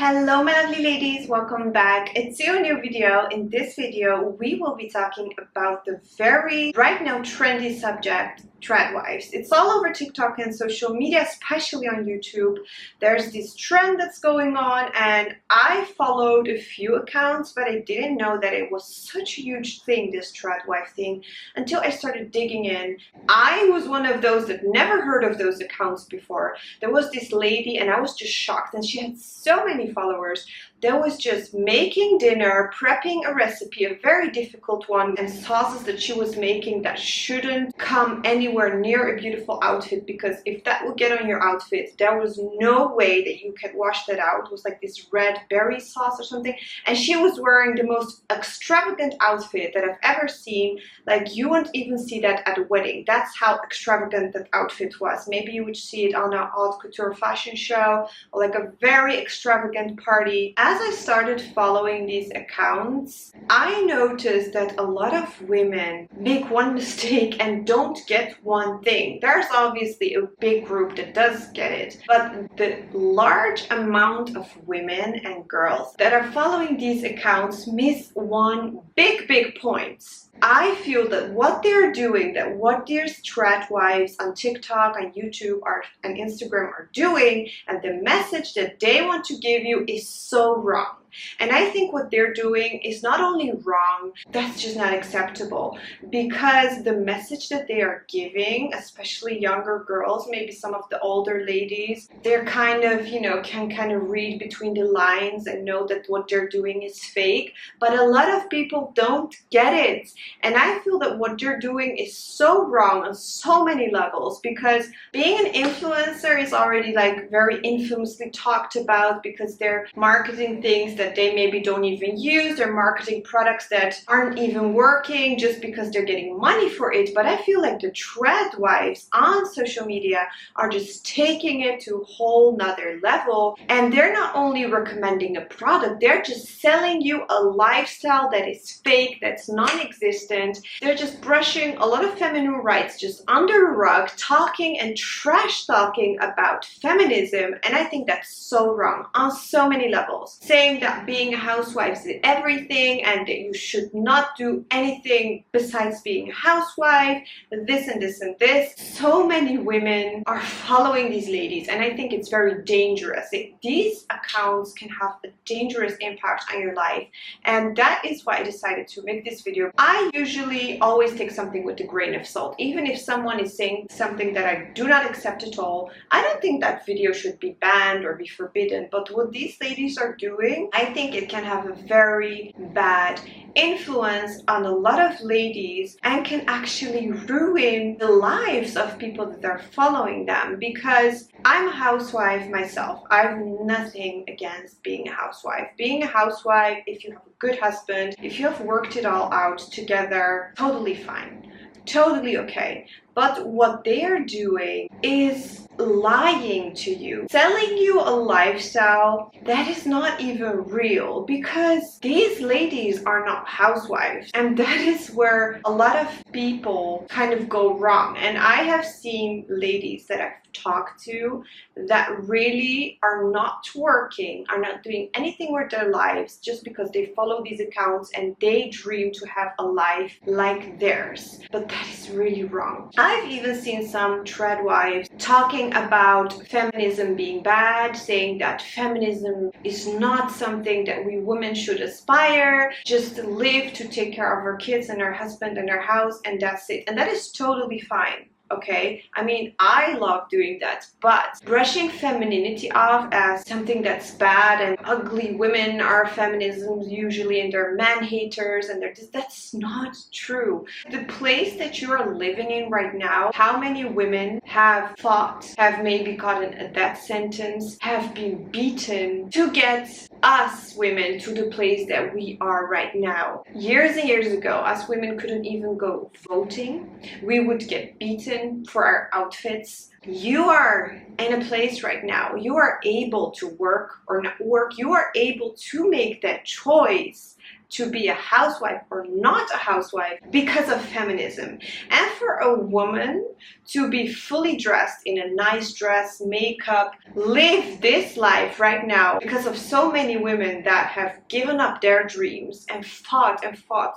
Hello my lovely ladies, welcome back to a new video. In this video we will be talking about the very right now trendy subject, Tradwives. It's all over TikTok and social media, especially on YouTube. There's this trend that's going on and I followed a few accounts, but I didn't know that it was such a huge thing, this Tradwife thing, until I started digging in. I was one of those that never heard of those accounts before. There was this lady and I was just shocked, and she had so many followers that was just making dinner, prepping a recipe, a very difficult one, and sauces that she was making that shouldn't come anywhere near a beautiful outfit, because if that would get on your outfit, there was no way that you could wash that out. It was like this red berry sauce or something, and she was wearing the most extravagant outfit that I've ever seen. Like, you wouldn't even see that at a wedding. That's how extravagant that outfit was. Maybe you would see it on a haute couture fashion show or like a very extravagant party. As I started following these accounts, I noticed that a lot of women make one mistake and don't get one thing. There's obviously a big group that does get it, but the large amount of women and girls that are following these accounts miss one big point. I feel that what they're doing, that what these Tradwives on TikTok, on YouTube, and Instagram are doing, and the message that they want to give you is so wrong. And I think what they're doing is not only wrong, that's just not acceptable, because the message that they are giving, especially younger girls, maybe some of the older ladies, they're kind of, can kind of read between the lines and know that what they're doing is fake, but a lot of people don't get it. And I feel that what they're doing is so wrong on so many levels, because being an influencer is already like very infamously talked about, because they're marketing things that they maybe don't even use. They're marketing products that aren't even working just because they're getting money for it. But I feel like the Tradwives on social media are just taking it to a whole nother level, and they're not only recommending a product, they're just selling you a lifestyle that is fake, that's non-existent. They're just brushing a lot of feminine rights just under a rug, talking and trash talking about feminism, and I think that's so wrong on so many levels, saying that being a housewife is everything and that you should not do anything besides being a housewife, this and this and this. So many women are following these ladies, and I think it's very dangerous. These accounts can have a dangerous impact on your life, and that is why I decided to make this video. I usually always take something with a grain of salt. Even if someone is saying something that I do not accept at all, I don't think that video should be banned or be forbidden. But what these ladies are doing, I think it can have a very bad influence on a lot of ladies and can actually ruin the lives of people that are following them. Because I'm a housewife myself. I have nothing against being a housewife. Being a housewife, if you have a good husband, if you have worked it all out together, totally fine, totally okay. But what they are doing is lying to you, selling you a lifestyle that is not even real, because these ladies are not housewives, and that is where a lot of people kind of go wrong. And I have seen ladies that I've talked to that really are not working, are not doing anything with their lives just because they follow these accounts and they dream to have a life like theirs. But that is really wrong. I've even seen some Tradwives talking about feminism being bad, saying that feminism is not something that we women should aspire, just live to take care of our kids and our husband and our house, and that's it. And that is totally fine. Okay, I mean, I love doing that, but brushing femininity off as something that's bad and ugly women are feminism usually, and they're man haters, and that's not true. The place that you are living in right now, how many women have fought, have maybe gotten a death sentence, have been beaten to get us women to the place that we are right now. Years and years ago, us women couldn't even go voting. We would get beaten for our outfits. You are in a place right now, you are able to work or not work, you are able to make that choice to be a housewife or not a housewife because of feminism. And for a woman to be fully dressed in a nice dress, makeup, live this life right now because of so many women that have given up their dreams and fought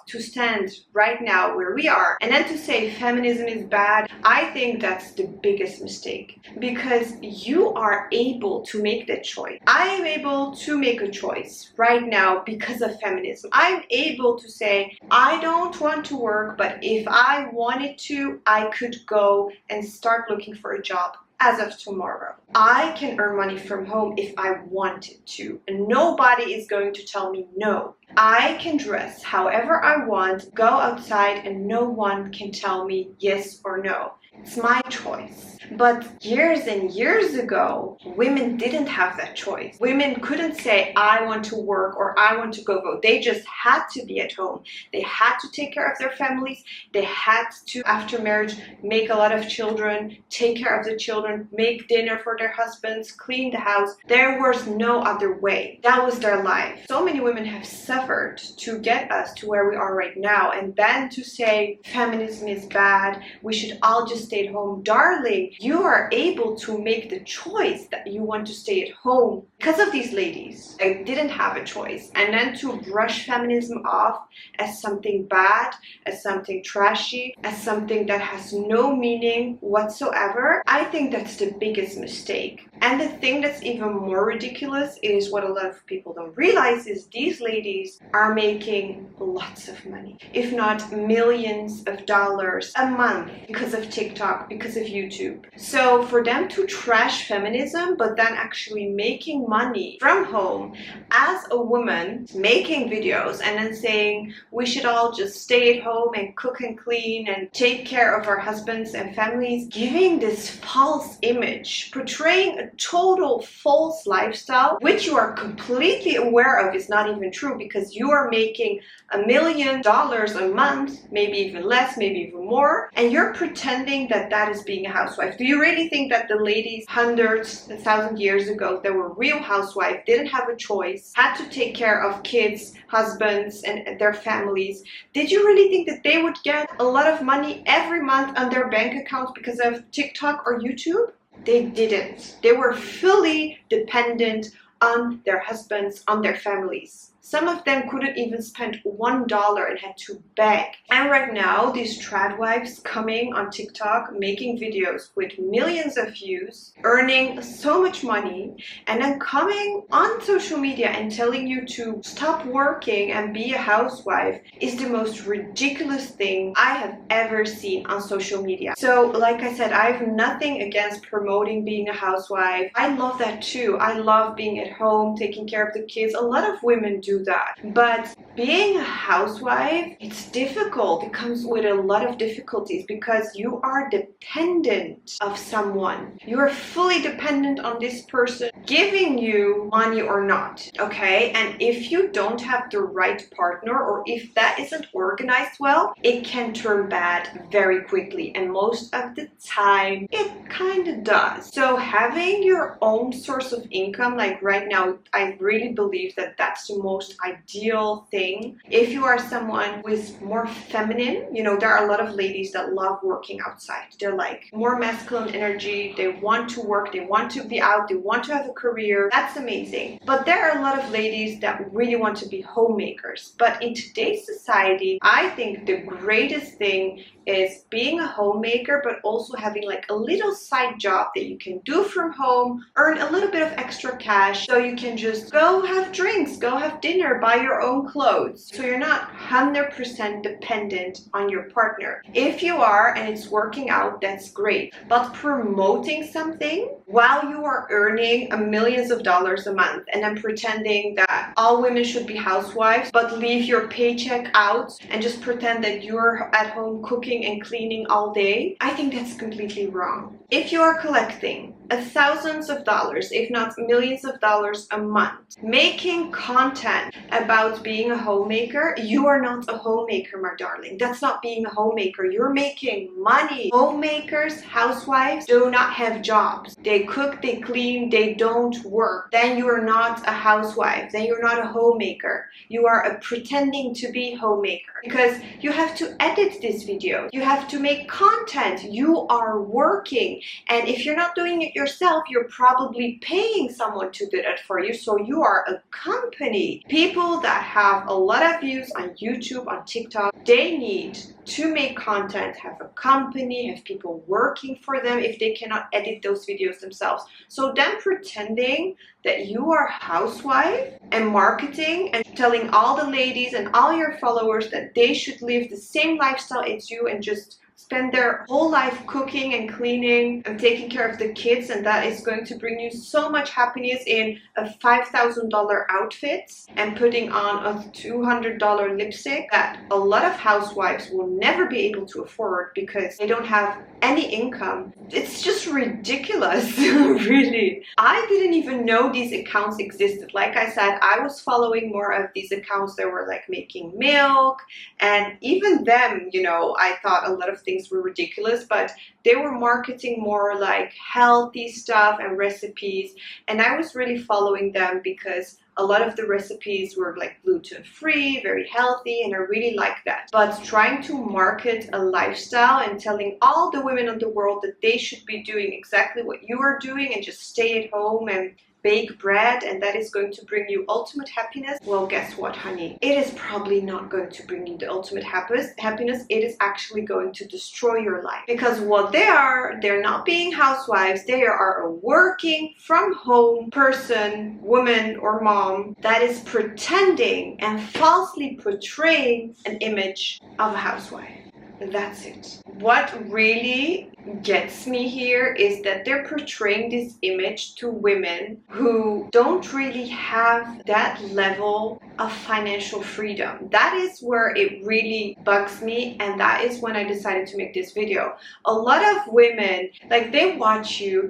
to stand right now where we are, and then to say feminism is bad, I think that's the biggest mistake, because you are able to make that choice. I am able to make a choice right now because of feminism. I'm able to say I don't want to work, but if I wanted to, I could go and start looking for a job as of tomorrow. I can earn money from home if I wanted to, and nobody is going to tell me no. I can dress however I want, go outside, and no one can tell me yes or no. It's my choice. But years and years ago, women didn't have that choice. Women couldn't say, I want to work or I want to go vote. They just had to be at home. They had to take care of their families. They had to, after marriage, make a lot of children, take care of the children, make dinner for their husbands, clean the house. There was no other way. That was their life. So many women have suffered to get us to where we are right now. And then to say feminism is bad, we should all just stay at home. Darling, you are able to make the choice that you want to stay at home because of these ladies. I didn't have a choice. And then to brush feminism off as something bad, as something trashy, as something that has no meaning whatsoever, I think that's the biggest mistake. And the thing that's even more ridiculous is what a lot of people don't realize is these ladies are making lots of money, if not millions of dollars a month because of TikTok, because of YouTube. So for them to trash feminism, but then actually making money from home as a woman, making videos and then saying we should all just stay at home and cook and clean and take care of our husbands and families, giving this false image, portraying a total false lifestyle, which you are completely aware of is not even true, because you are making $1 million a month, maybe even less, maybe even more, and you're pretending that that is being a housewife. Do you really think that the ladies hundreds, 1,000 years ago that were real housewives didn't have a choice, had to take care of kids, husbands, and their families? Did you really think that they would get a lot of money every month on their bank accounts because of TikTok or YouTube? They didn't. They were fully dependent on their husbands, on their families. Some of them couldn't even spend $1 and had to beg. And right now, these tradwives coming on TikTok, making videos with millions of views, earning so much money, and then coming on social media and telling you to stop working and be a housewife is the most ridiculous thing I have ever seen on social media. So, like I said, I have nothing against promoting being a housewife. I love that too. I love being at home, taking care of the kids. A lot of women do that. But being a housewife, it's difficult. It comes with a lot of difficulties because you are dependent of someone. You are fully dependent on this person giving you money or not, okay? And if you don't have the right partner, or if that isn't organized well, it can turn bad very quickly. And most of the time, it kind of does. So having your own source of income, like right now, I really believe that that's the most ideal thing. If you are someone who is more feminine, you know, there are a lot of ladies that love working outside. They're like more masculine energy. They want to work. They want to be out. They want to have a career. That's amazing. But there are a lot of ladies that really want to be homemakers. But in today's society, I think the greatest thing is being a homemaker, but also having like a little side job that you can do from home, earn a little bit of extra cash, so you can just go have drinks, go have dinner, buy your own clothes. So you're not 100% dependent on your partner. If you are and it's working out, that's great. But promoting something while you are earning millions of dollars a month and then pretending that all women should be housewives, but leave your paycheck out and just pretend that you're at home cooking and cleaning all day, I think that's completely wrong. If you are collecting thousands of dollars, if not millions of dollars a month, making content about being a homemaker, you are not a homemaker, my darling. That's not being a homemaker. You're making money. Homemakers, housewives, do not have jobs. They cook, they clean, they don't work. Then you are not a housewife. Then you're not a homemaker. You are a pretending to be homemaker, because you have to edit this video. You have to make content. You are working. And if you're not doing it yourself, you're probably paying someone to do that for you. So you are a company. People that have a lot of views on YouTube, on TikTok, they need to make content, have a company, have people working for them if they cannot edit those videos themselves. So them pretending that you are a housewife and marketing and telling all the ladies and all your followers that they should live the same lifestyle as you and just spend their whole life cooking and cleaning and taking care of the kids, and that is going to bring you so much happiness in a $5,000 outfit and putting on a $200 lipstick that a lot of housewives will never be able to afford because they don't have any income. It's just ridiculous. Really. I didn't even know these accounts existed. Like I said, I was following more of these accounts that were like making milk, and even them, you know, I thought a lot of things were ridiculous, but they were marketing more like healthy stuff and recipes, and I was really following them because a lot of the recipes were like gluten-free, very healthy, and I really like that. But trying to market a lifestyle and telling all the women in the world that they should be doing exactly what you are doing and just stay at home and bake bread and that is going to bring you ultimate happiness, well, guess what, honey? It is probably not going to bring you the ultimate happiness. It is actually going to destroy your life, because what they are, they're not being housewives. They are a working from home person, woman or mom that is pretending and falsely portraying an image of a housewife. That's it. What really gets me here is that they're portraying this image to women who don't really have that level of financial freedom. That is where it really bugs me, and that is when I decided to make this video. A lot of women, like, they watch you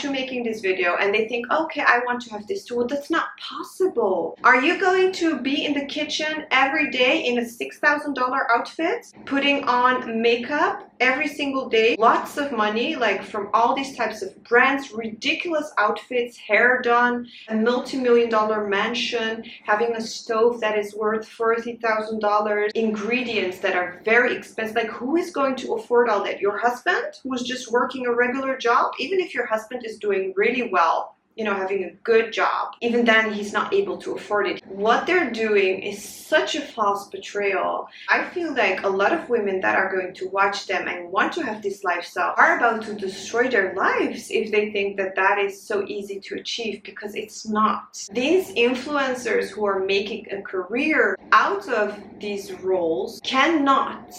making this video and they think, okay, I want to have this too. Well, that's not possible. Are you going to be in the kitchen every day in a $6,000 outfit, putting on makeup every single day, lots of money, like from all these types of brands, ridiculous outfits, hair done, a multi-million-dollar mansion, having a stove that is worth $40,000, ingredients that are very expensive? Like, who is going to afford all that? Your husband, who's just working a regular job? Even if your husband is doing really well, you know, having a good job, even then he's not able to afford it. What they're doing is such a false portrayal. I feel like a lot of women that are going to watch them and want to have this lifestyle are about to destroy their lives if they think that that is so easy to achieve, because it's not. These influencers who are making a career out of these roles cannot,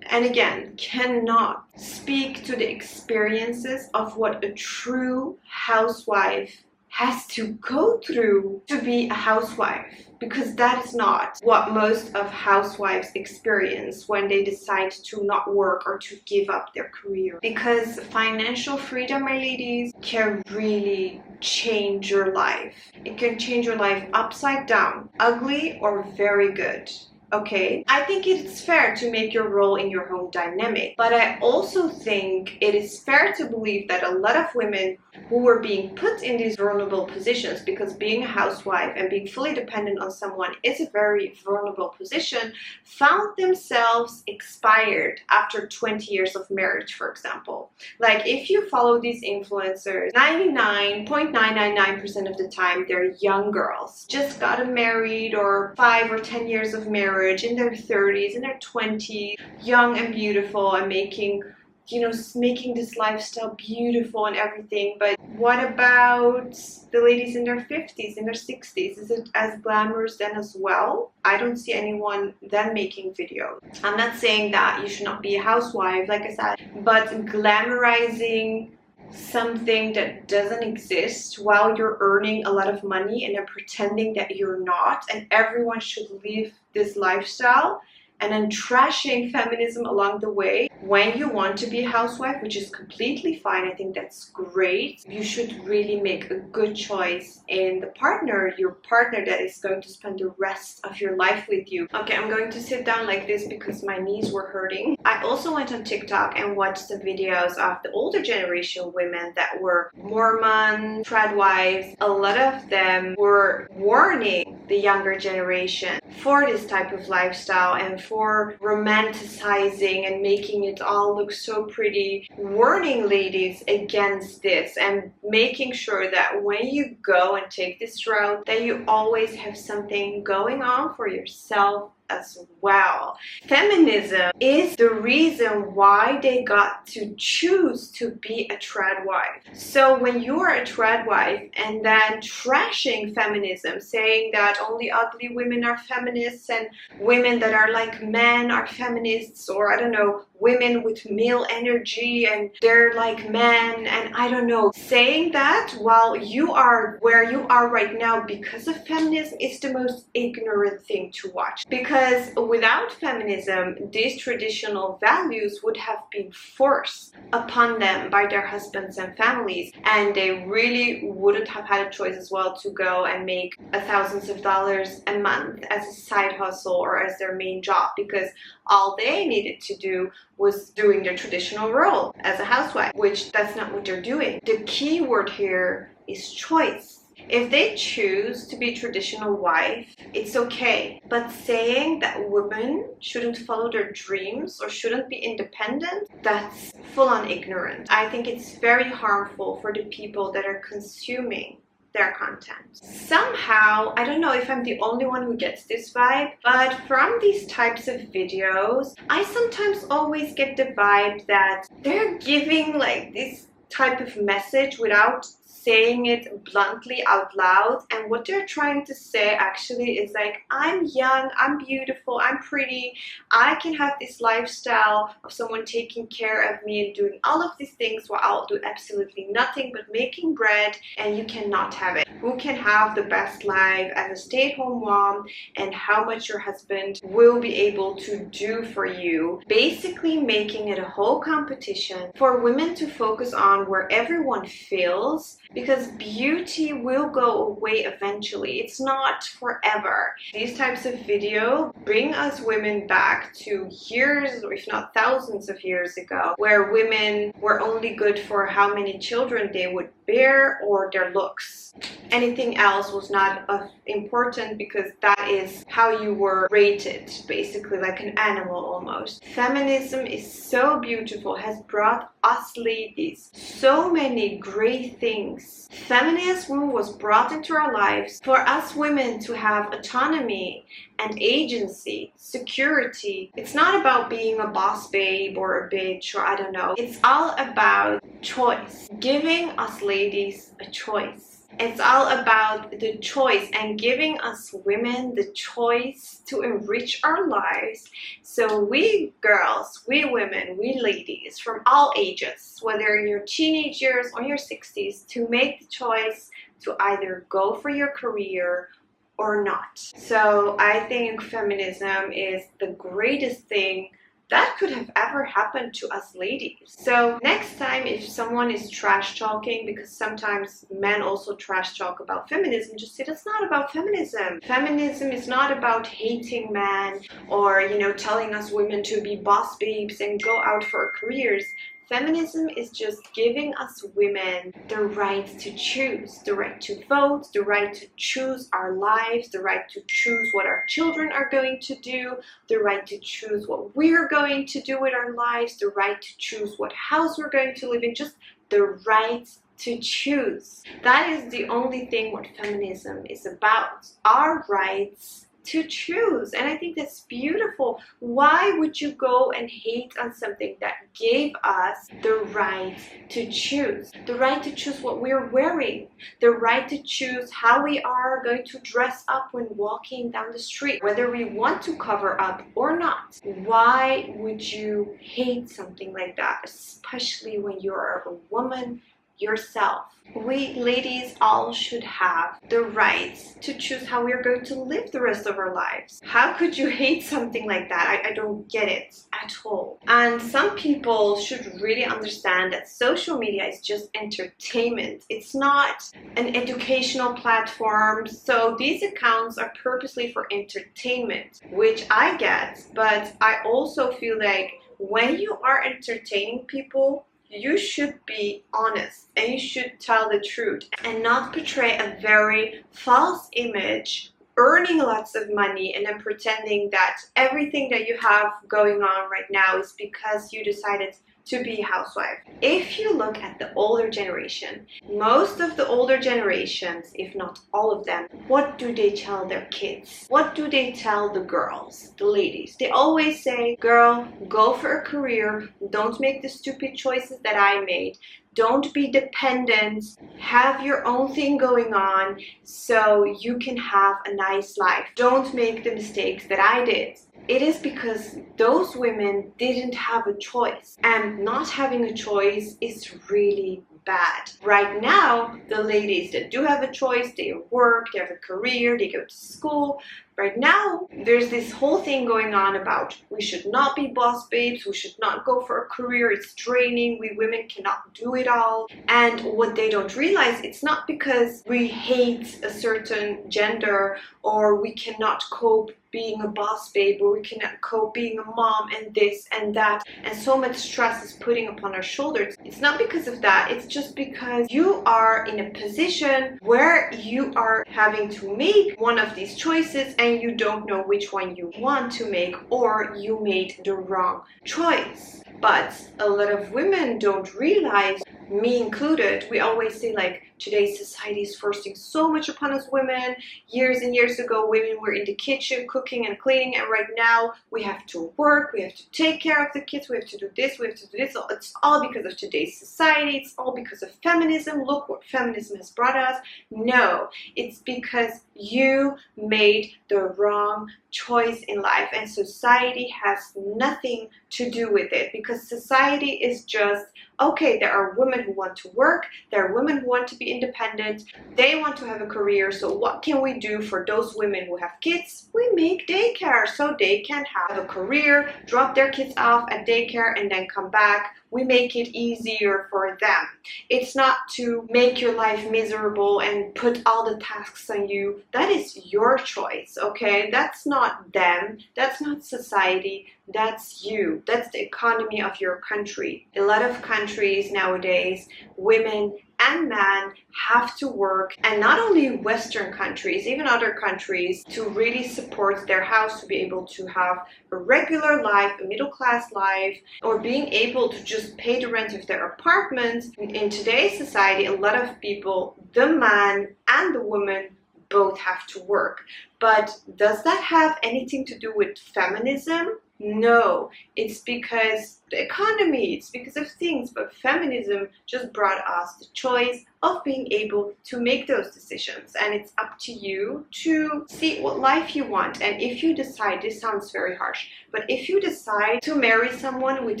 and again, cannot speak to the experiences of what a true housewife has to go through to be a housewife, because that is not what most of housewives experience when they decide to not work or to give up their career. Because financial freedom, my ladies, can really change your life. It can change your life upside down, ugly or very good. Okay, I think it's fair to make your role in your home dynamic, but I also think it is fair to believe that a lot of women who were being put in these vulnerable positions, because being a housewife and being fully dependent on someone is a very vulnerable position, found themselves expired after 20 years of marriage, for example. Like, if you follow these influencers, 99.999% of the time they're young girls, just got married, or 5 or 10 years of marriage, in their 30s, in their 20s, young and beautiful and making, you know, making this lifestyle beautiful and everything. But what about the ladies in their 50s, in their 60s? Is it as glamorous then as well? I don't see anyone then making videos. I'm not saying that you should not be a housewife, like I said, but glamorizing something that doesn't exist while you're earning a lot of money and then pretending that you're not and everyone should live this lifestyle, and then trashing feminism along the way. When you want to be a housewife, which is completely fine, I think that's great, you should really make a good choice in the partner, your partner that is going to spend the rest of your life with you. Okay, I'm going to sit down like this because my knees were hurting. I also went on TikTok and watched the videos of the older generation women that were Mormon, Tradwives. A lot of them were warning the younger generation for this type of lifestyle and for romanticizing and making it all look so pretty, warning ladies against this and making sure that when you go and take this route that you always have something going on for yourself as well. Feminism is the reason why they got to choose to be a tradwife. So when you are a tradwife and then trashing feminism, saying that only ugly women are feminists and women that are like men are feminists, or I don't know, women with male energy and they're like men, and I don't know, saying that while you are where you are right now because of feminism is the most ignorant thing to watch. Because without feminism, these traditional values would have been forced upon them by their husbands and families, and they really wouldn't have had a choice as well to go and make thousands of dollars a month as a side hustle or as their main job, because all they needed to do was doing their traditional role as a housewife, which that's not what they're doing. The key word here is choice. If they choose to be a traditional wife, it's okay. But saying that women shouldn't follow their dreams or shouldn't be independent, that's full-on ignorant. I think it's very harmful for the people that are consuming their content. Somehow, I don't know if I'm the only one who gets this vibe, but from these types of videos, I sometimes always get the vibe that they're giving like this type of message without saying it bluntly out loud, and what they're trying to say actually is like, I'm young, I'm beautiful, I'm pretty, I can have this lifestyle of someone taking care of me and doing all of these things while I'll do absolutely nothing but making bread, and you cannot have it. Who can have the best life as a stay-at-home mom, and how much your husband will be able to do for you, basically making it a whole competition for women to focus on where everyone fails, because beauty will go away eventually. It's not forever. These types of video bring us women back to years, or if not thousands of years ago, where women were only good for how many children they would bear or their looks. Anything else was not important, because that is how you were rated, basically like an animal almost. Feminism is so beautiful, has brought us ladies so many great things. Feminism was brought into our lives for us women to have autonomy and agency, security. It's not about being a boss babe or a bitch or I don't know. It's all about choice, giving us ladies a choice. It's all about the choice and giving us women the choice to enrich our lives. So we girls, we women, we ladies from all ages, whether in your teenage years or your 60s, to make the choice to either go for your career or not. So I think feminism is the greatest thing that could have ever happened to us ladies. So next time if someone is trash talking, because sometimes men also trash talk about feminism, just say that's not about feminism. Feminism is not about hating men or, you know, telling us women to be boss babes and go out for our careers. Feminism is just giving us women the right to choose, the right to vote, the right to choose our lives, the right to choose what our children are going to do, the right to choose what we're going to do with our lives, the right to choose what house we're going to live in, just the right to choose. That is the only thing what feminism is about, our rights to choose. And I think that's beautiful. Why would you go and hate on something that gave us the right to choose? The right to choose what we're wearing, the right to choose how we are going to dress up when walking down the street, whether we want to cover up or not. Why would you hate something like that, especially when you're a woman yourself. We ladies all should have the rights to choose how we are going to live the rest of our lives. How could you hate something like that? I don't get it at all. And some people should really understand that social media is just entertainment. It's not an educational platform. So these accounts are purposely for entertainment, which I get, but I also feel like when you are entertaining people, you should be honest and you should tell the truth and not portray a very false image, earning lots of money and then pretending that everything that you have going on right now is because you decided to be a housewife. If you look at the older generation, most of the older generations, if not all of them, what do they tell their kids? What do they tell the girls, the ladies? They always say, girl, go for a career, don't make the stupid choices that I made. Don't be dependent, have your own thing going on so you can have a nice life. Don't make the mistakes that I did. It is because those women didn't have a choice, and not having a choice is really bad. Right now, the ladies that do have a choice, they work, they have a career, they go to school. Right now, there's this whole thing going on about we should not be boss babes, we should not go for a career, it's draining, we women cannot do it all. And what they don't realize, it's not because we hate a certain gender or we cannot cope being a boss babe or we cannot cope being a mom and this and that, and so much stress is putting upon our shoulders. It's not because of that, it's just because you are in a position where you are having to make one of these choices and you don't know which one you want to make, or you made the wrong choice. But a lot of women don't realize, me included, we always say like today's society is forcing so much upon us women. Years and years ago, women were in the kitchen cooking and cleaning, and right now we have to work, we have to take care of the kids, we have to do this, we have to do this. It's all because of today's society, it's all because of feminism. Look what feminism has brought us. No, it's because you made the wrong choice in life, and society has nothing to do with it, because society is just, okay, there are women who want to work, there are women who want to be independent, they want to have a career, so what can we do for those women who have kids? We make daycare so they can have a career, drop their kids off at daycare and then come back. We make it easier for them. It's not to make your life miserable and put all the tasks on you. That is your choice, okay? That's not them. That's not society. That's you. That's the economy of your country. A lot of countries nowadays, women and men have to work, and not only Western countries, even other countries, to really support their house, to be able to have a regular life, a middle-class life, or being able to just pay the rent of their apartment. In today's society, a lot of people, the man and the woman, both have to work. But does that have anything to do with feminism? No, it's because the economy, it's because of things, but feminism just brought us the choice of being able to make those decisions, and it's up to you to see what life you want. And if you decide, this sounds very harsh, but if you decide to marry someone with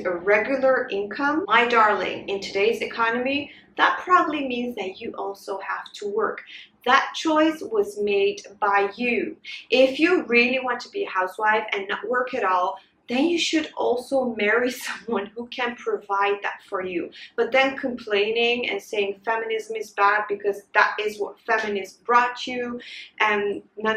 a regular income, my darling, in today's economy, that probably means that you also have to work. That choice was made by you. If you really want to be a housewife and not work at all, then you should also marry someone who can provide that for you. But then complaining and saying feminism is bad because that is what feminists brought you, and no,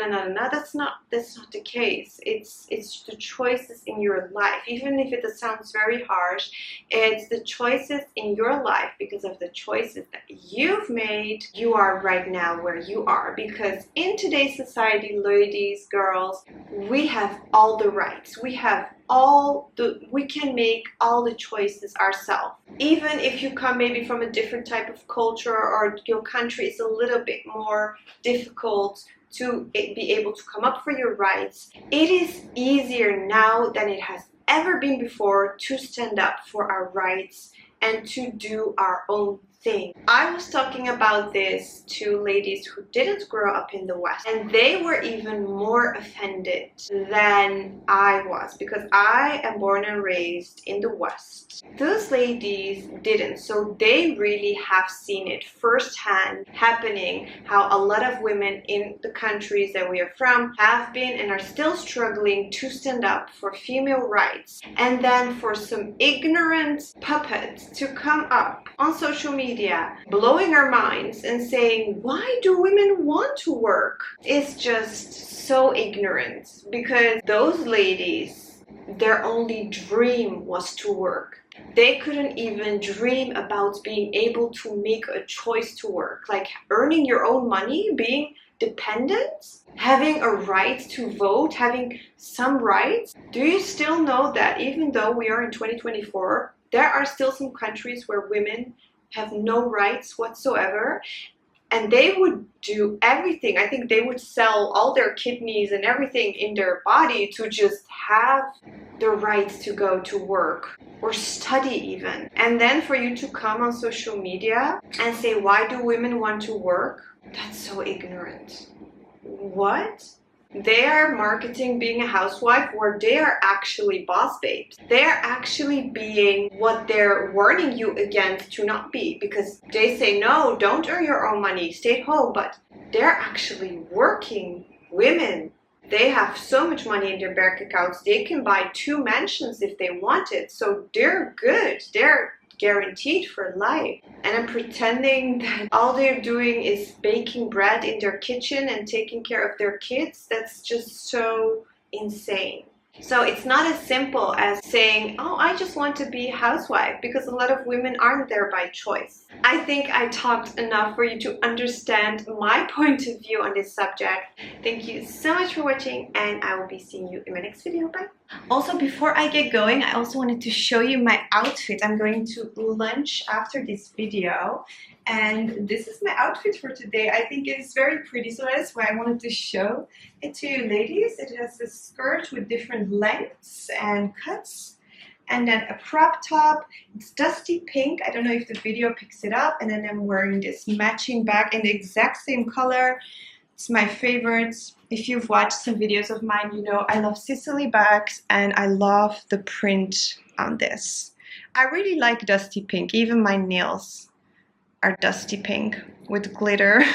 that's not the case. It's the choices in your life. Even if it sounds very harsh, it's the choices in your life. Because of the choices that you've made, you are right now where you are. Because in today's society, ladies, girls, we have all the rights. We can make all the choices ourselves. Even if you come maybe from a different type of culture, or your country is a little bit more difficult to be able to come up for your rights, it is easier now than it has ever been before to stand up for our rights and to do our own thing. I was talking about this to ladies who didn't grow up in the West, and they were even more offended than I was, because I am born and raised in the West. Those ladies didn't, so they really have seen it firsthand happening, how a lot of women in the countries that we are from have been and are still struggling to stand up for female rights. And then for some ignorant puppets to come up on social media, blowing our minds and saying, why do women want to work? It's just so ignorant, because those ladies, their only dream was to work. They couldn't even dream about being able to make a choice to work, like earning your own money, being dependent, having a right to vote, having some rights. Do you still know that even though we are in 2024, there are still some countries where women have no rights whatsoever? And they would do everything. I think they would sell all their kidneys and everything in their body to just have the right to go to work or study even. And then for you to come on social media and say, why do women want to work? That's so ignorant. What? They are marketing being a housewife, where they are actually boss babes. They are actually being what they're warning you against to not be, because they say, no, don't earn your own money, stay at home. But they're actually working women. They have so much money in their bank accounts, they can buy 2 mansions if they want it. So they're good. They're guaranteed for life. And I'm pretending that all they're doing is baking bread in their kitchen and taking care of their kids. That's just so insane. So it's not as simple as saying, oh, I just want to be a housewife, because a lot of women aren't there by choice. I think I talked enough for you to understand my point of view on this subject. Thank you so much for watching, and I will be seeing you in my next video. Bye. Also, before I get going, I also wanted to show you my outfit. I'm going to lunch after this video, and this is my outfit for today. I think it is very pretty, so that's why I wanted to show it to you ladies. It has a skirt with different lengths and cuts, and then a crop top. It's dusty pink. I don't know if the video picks it up. And then I'm wearing this matching bag in the exact same color. It's my favorite. If you've watched some videos of mine, you know I love Sicily bags, and I love the print on this. I really like dusty pink. Even my nails are dusty pink with glitter.